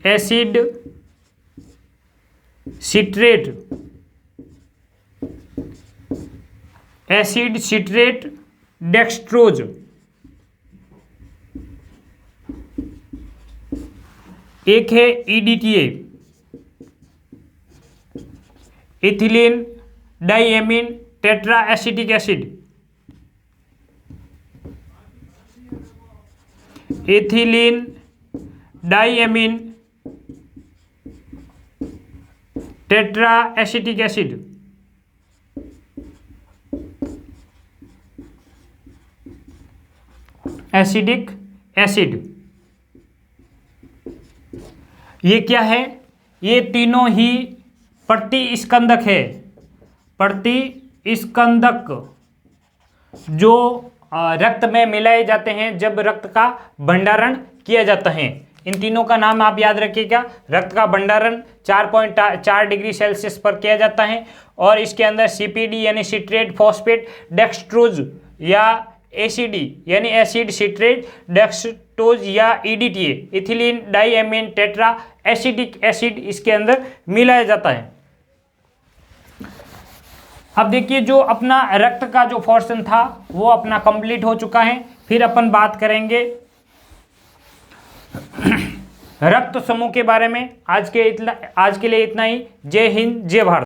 acid citrate, acid citrate dextrose. एक है EDTA, ethylene diamine tetra acetic acid, ethylene diamine tetra acetic acid. Acidic acid, ये क्या है, ये तीनों ही प्रतिस्कंदक है, प्रतिस्कंदक जो रक्त में मिलाए जाते हैं जब रक्त का भंडारण किया जाता है। इन तीनों का नाम आप याद रखिएगा। रक्त का भंडारण 4.4 डिग्री सेल्सियस पर किया जाता है और इसके अंदर CPD यानी सिट्रेट फॉस्फेट डेक्सट्रोज या ACD यानी एसिड सिट्रेट डेक्सट्रोज या EDTA ethylene diamine tetra acidic acid इसके अंदर मिलाया जाता है। अब देखिए जो अपना रक्त का जो पोर्शन था वो अपना कंप्लीट हो चुका है। फिर अपन बात करेंगे रक्त समूह के बारे में। आज के लिए इतना ही। जय हिंद, जय भारत।